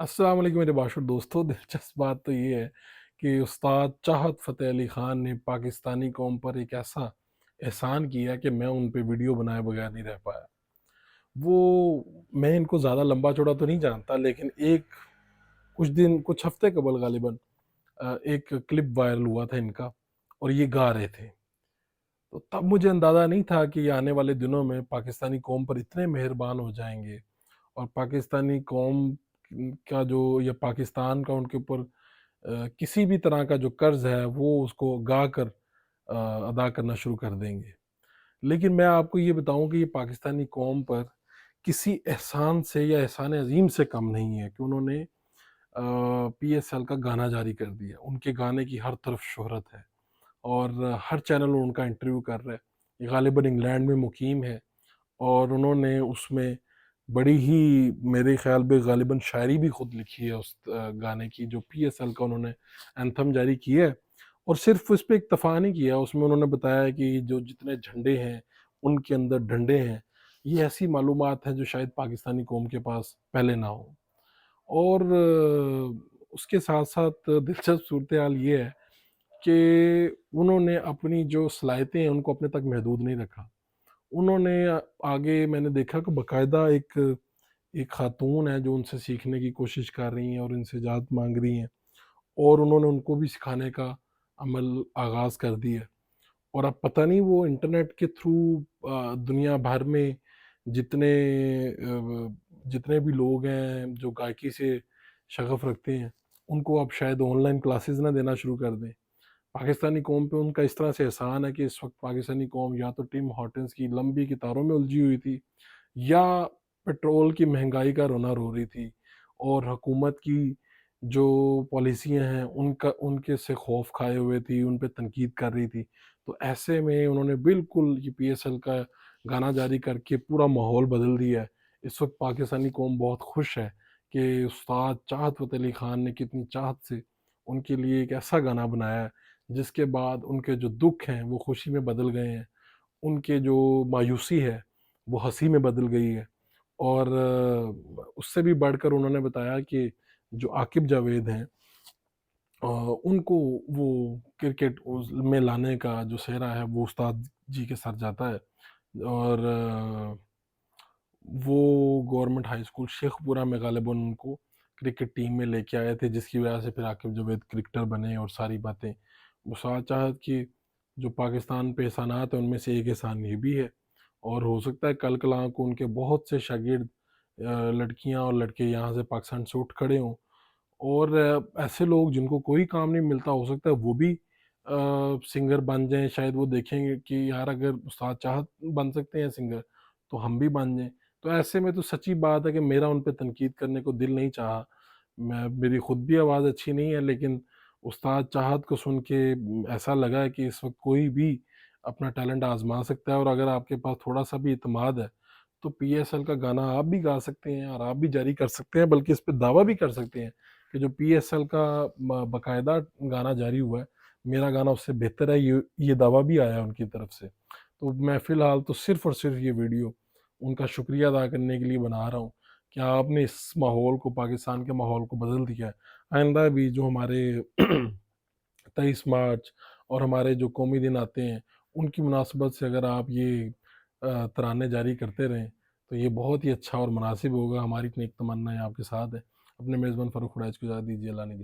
अस्सलाम वालेकुम मेरे बाशुर दोस्तों। दिलचस्प बात तो ये है कि उस्ताद चाहत फ़तेह अली ख़ान ने पाकिस्तानी कौम पर एक ऐसा एहसान किया कि मैं उन पे वीडियो बनाए बगैर नहीं रह पाया। मैं इनको ज़्यादा लंबा चौड़ा तो नहीं जानता, लेकिन कुछ हफ़्ते कबल ग़ालिबन एक क्लिप वायरल हुआ था इनका, और ये गा रहे थे। तो तब मुझे अंदाज़ा नहीं था कि ये आने वाले दिनों में पाकिस्तानी कौम पर इतने मेहरबान हो जाएँगे, और पाकिस्तानी कौम का जो, या पाकिस्तान का उनके ऊपर किसी भी तरह का जो कर्ज़ है वो उसको गा कर अदा करना शुरू कर देंगे। लेकिन मैं आपको ये बताऊँ कि ये पाकिस्तानी कौम पर किसी एहसान से या एहसान अज़ीम से कम नहीं है कि उन्होंने पीएसएल का गाना जारी कर दिया। उनके गाने की हर तरफ शोहरत है, और हर चैनल उनका इंटरव्यू कर रहा है। ये ग़ालिबन इंग्लैंड में मुकीम है, और उन्होंने उसमें बड़ी ही, मेरे ख़्याल में ग़ालिबन शायरी भी खुद लिखी है उस गाने की, जो पीएसएल का उन्होंने एंथम जारी किया है। और सिर्फ़ उस पे इक्तफ़ा नहीं किया, उसमें उन्होंने बताया है कि जो जितने झंडे हैं, उनके अंदर डंडे हैं। ये ऐसी मालूमात हैं जो शायद पाकिस्तानी कौम के पास पहले ना हो। और उसके साथ-साथ दिलचस्प सूरत-ए-हाल ये है कि उन्होंने अपनी जो सलाहियतें हैं, उनको अपने तक महदूद नहीं रखा। उन्होंने आगे मैंने देखा कि बाकायदा एक एक खातून है जो उनसे सीखने की कोशिश कर रही हैं और इनसे इजाज़त माँग रही हैं, और उन्होंने उनको भी सिखाने का अमल आगाज़ कर दिया। और अब पता नहीं वो इंटरनेट के थ्रू दुनिया भर में जितने जितने भी लोग हैं जो गायकी से शग़फ़ रखते हैं, उनको अब शायद ऑनलाइन क्लासेस ना देना शुरू कर दें। पाकिस्तानी कौम पे उनका इस तरह से एहसान है कि इस वक़्त पाकिस्तानी कौम या तो टिम हॉर्टन्स की लंबी कतारों में उलझी हुई थी, या पेट्रोल की महंगाई का रोना रो रही थी, और हुकूमत की जो पॉलिसियाँ हैं उनका उनके से खौफ खाए हुए थी, उन पे तनकीद कर रही थी। तो ऐसे में उन्होंने बिल्कुल ये पीएसएल का गाना जारी करके पूरा माहौल बदल दिया है। इस वक़्त पाकिस्तानी कौम बहुत खुश है कि उस्ताद चाहत फ़तेह अली ख़ान ने कितनी चाहत से उनके लिए एक ऐसा गाना बनाया है, जिसके बाद उनके जो दुःख हैं वो खुशी में बदल गए हैं। उनके जो मायूसी है वो हँसी में बदल गई है। और उससे भी बढ़कर उन्होंने बताया कि जो आकिब जावेद हैं, उनको वो क्रिकेट में लाने का जो सेहरा है वो उस्ताद जी के सर जाता है। और वो गवर्नमेंट हाई स्कूल शेखपुरा में ग़ालिबन उनको क्रिकेट टीम में लेके आए थे, जिसकी वजह से फिर आकिब जावेद क्रिकेटर बने, और सारी बातें। उस्ताद चाहत की जो पाकिस्तान पे एहसानात हैं उनमें से एक एहसान ये भी है, और हो सकता है कल-कलाँ को उनके बहुत से शागिर्द लड़कियाँ और लड़के यहाँ से पाकिस्तान से उठ खड़े हों, और ऐसे लोग जिनको कोई काम नहीं मिलता, हो सकता है वो भी सिंगर बन जाएँ। शायद वो देखेंगे कि यार अगर उस्ताद चाहत बन सकते हैं सिंगर, तो हम भी बन जाएँ। तो ऐसे में तो सच्ची बात है कि मेरा उन पे तनकीद करने को दिल नहीं चाहा। मेरी खुद भी आवाज़ अच्छी नहीं है, लेकिन उस्ताद चाहत को सुन के ऐसा लगा है कि इस वक़्त कोई भी अपना टैलेंट आज़मा सकता है, और अगर आपके पास थोड़ा-सा भी इत्मीद है, तो पीएसएल का गाना आप भी गा सकते हैं, और आप भी जारी कर सकते हैं, बल्कि इस पे दावा भी कर सकते हैं कि जो पीएसएल का बाकायदा गाना जारी हुआ है, मेरा गाना उससे बेहतर है, ये दावा भी आया है उनकी तरफ से। तो मैं फ़िलहाल तो सिर्फ़ और सिर्फ़ ये वीडियो उनका शुक्रिया अदा करने के लिए बना रहा हूँ कि आपने इस माहौल को, पाकिस्तान के माहौल को बदल दिया है। आइंदा भी जो हमारे 23 मार्च और हमारे जो कौमी दिन आते हैं, उनकी मुनासबत से अगर आप ये तराने जारी करते रहें, तो ये बहुत ही अच्छा और मुनासिब होगा। हमारी इतनी एक तमन्ना है आपके साथ है। अपने मेज़बान फ़ारूक खुरैश को इजाज़त दीजिए। अल्लाह ने